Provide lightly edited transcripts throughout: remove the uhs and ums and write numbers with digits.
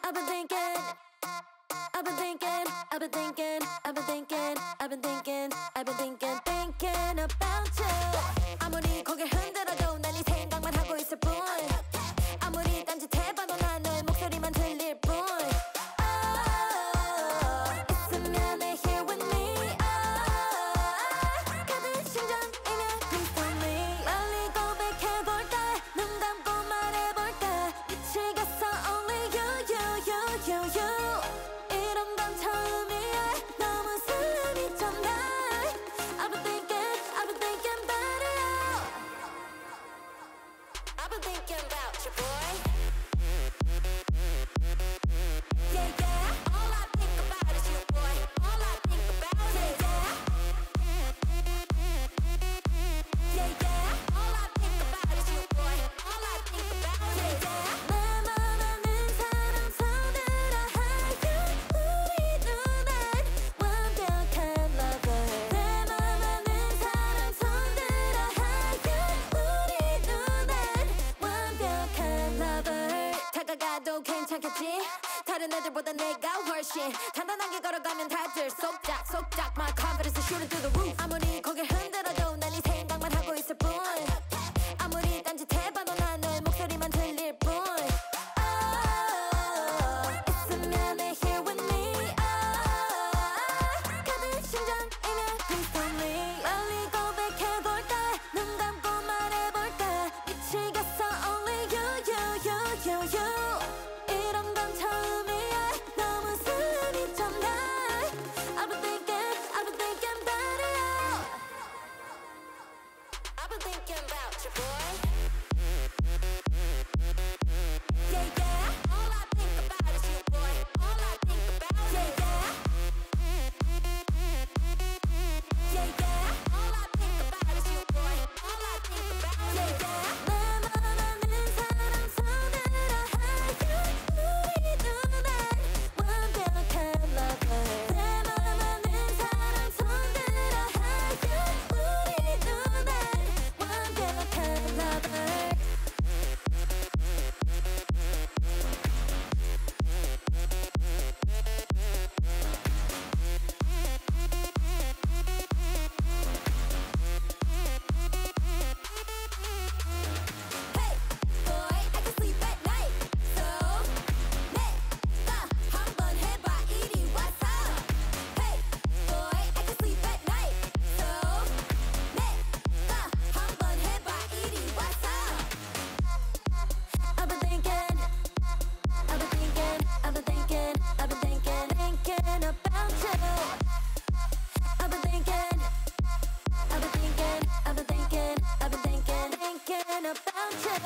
I've been thinking, I've been thinking, I've been thinking, I've been thinking, I've been thinking, I've been thinking, thinking about you. 아무리 고개 흔들어도 난 네 생각만 하고 있을 뿐. 아무리 딴짓해봐도 난 너의 목소리만 들릴 뿐. 있으면 내 here with me. 가득 심장이면 please tell me. 빨리 고백해볼까? 눈 감고 말해볼까? 미치겠어 only you. 이런 건 처음이야. 너무 설렘이 좀 나. I've been thinking about it. I've been thinking about you, boy. Yeah, yeah. All I think about is you, boy. All I think about is yeah, yeah. All I think about is you, boy. All I think about is 내 맘 아는 사람 손들어 하여 우리 눈엔 완벽한 lover. 내 맘 아는 사람 손들어 하여 우리 눈엔 완벽한 lover. 다가가도 괜찮겠지? 다른 애들보다 내가 훨씬 단단하게 걸어가면 다들 속닥 My confidence is shooting through the roof. 아무리 고개 흔들어도 난 네 생각만 하고 있을 뿐. 아무리 딴짓해봐도 난 너의 목소리만 들릴 뿐. 있으면 내 here with me. 가득 심장이면 please tell me. 빨리 고백해볼까? 눈 감고 말해볼까? 미치겠어 only you. 이런 건 처음이야. 너무 설렘이 좀 나. I've been thinking about it. I've been thinking about you, boy. Yeah, yeah. All I think about is you, boy. All I think about is yeah, yeah. All I think about is you, boy. All I think about is 내 맘 아는 사람 손들어 하여 우리 눈엔 완벽한 lover. 내 맘 아는 사람 손들어 하여 우리 눈엔 완벽한 lover. Hey, boy, I can sleep at night. So 내가 한번 해봐 이리 와서. Hey, boy, I can sleep at night. So 내가 한번 해봐 이리 와서. I've been thinking, I've been thinking, I've been thinking, I've been thinking about you. I've been thinking, I've been thinking, I've been thinking, I've been thinking about you.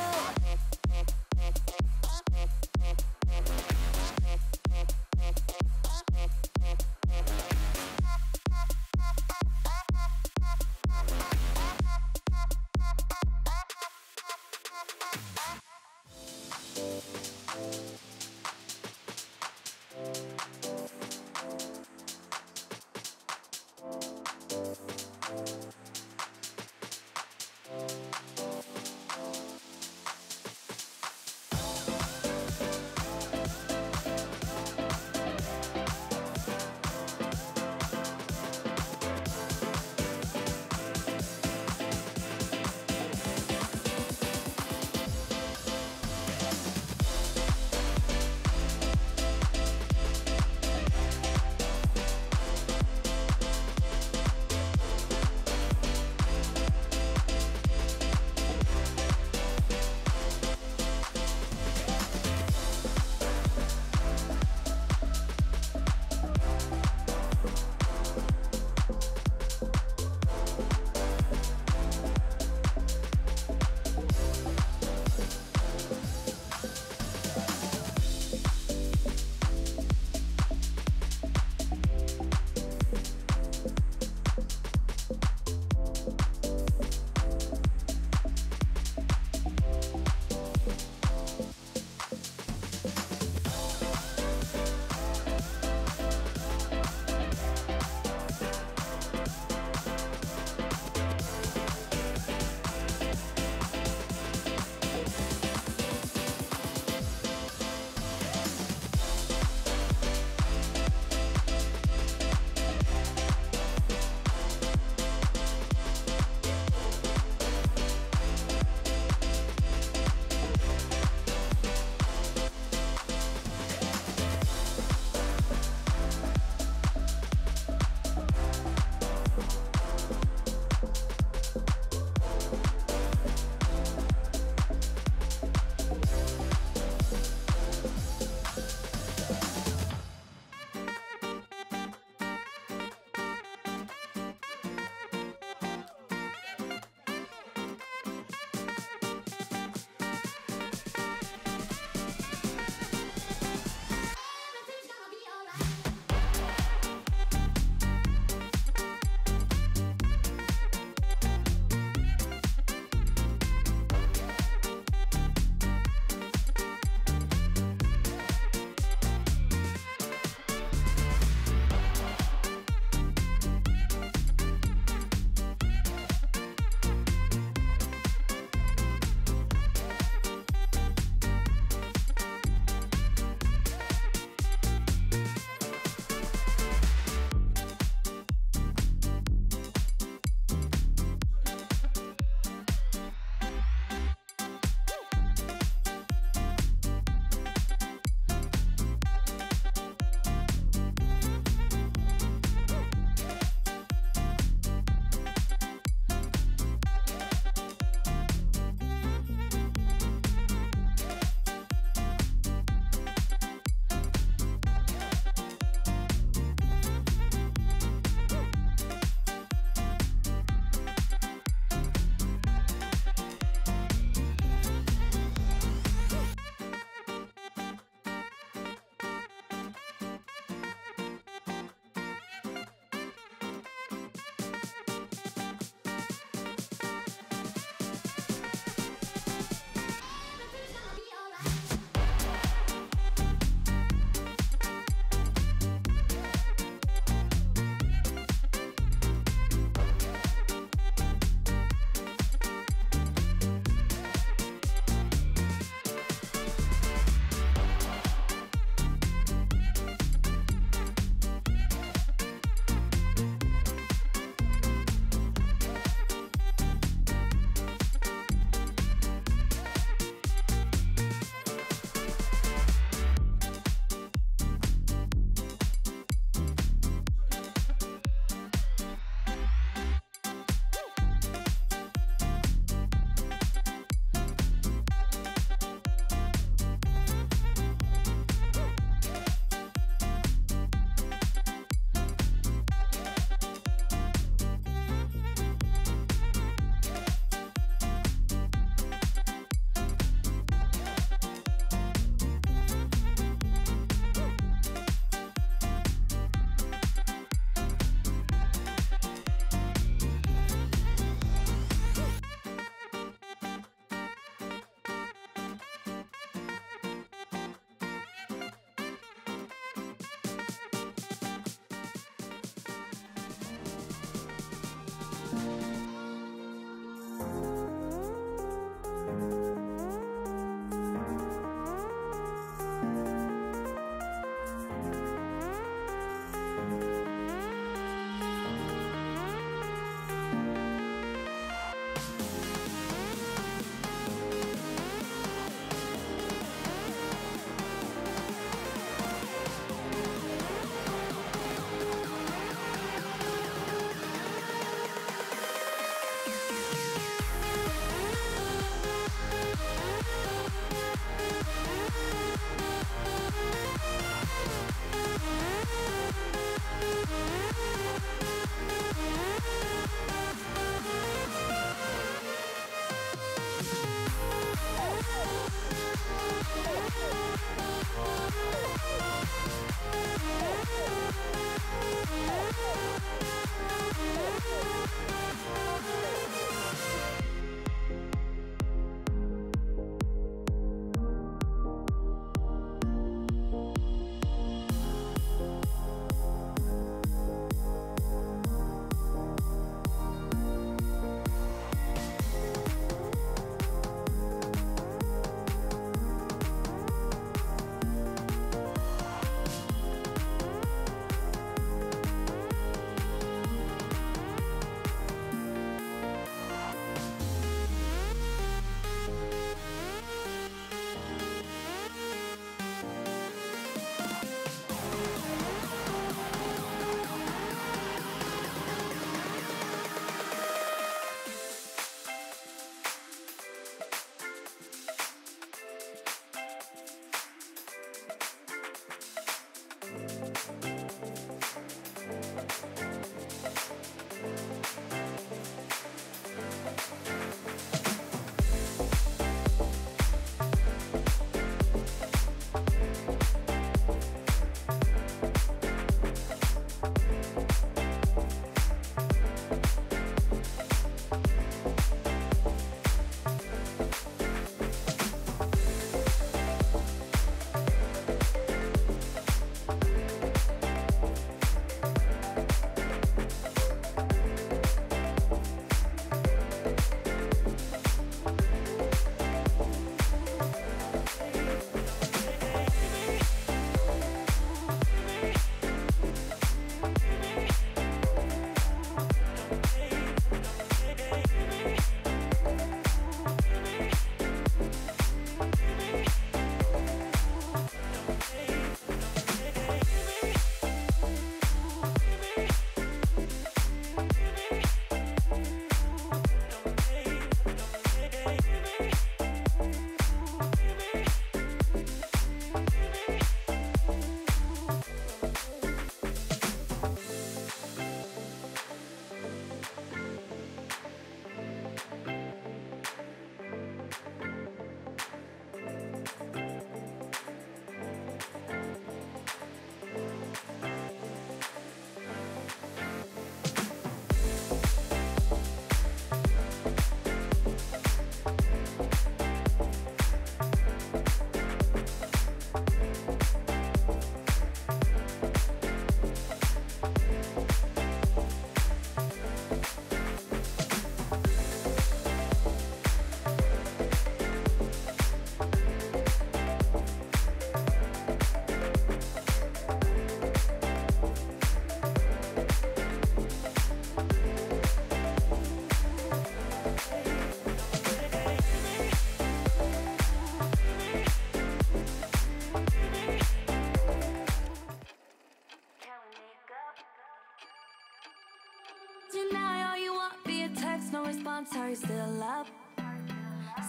counts, are you still up?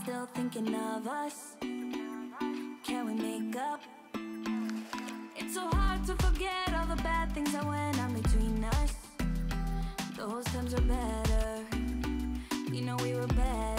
Still thinking of us? Can we make up? It's so hard to forget all the bad things that went on between us. Those times were better. You know we were better.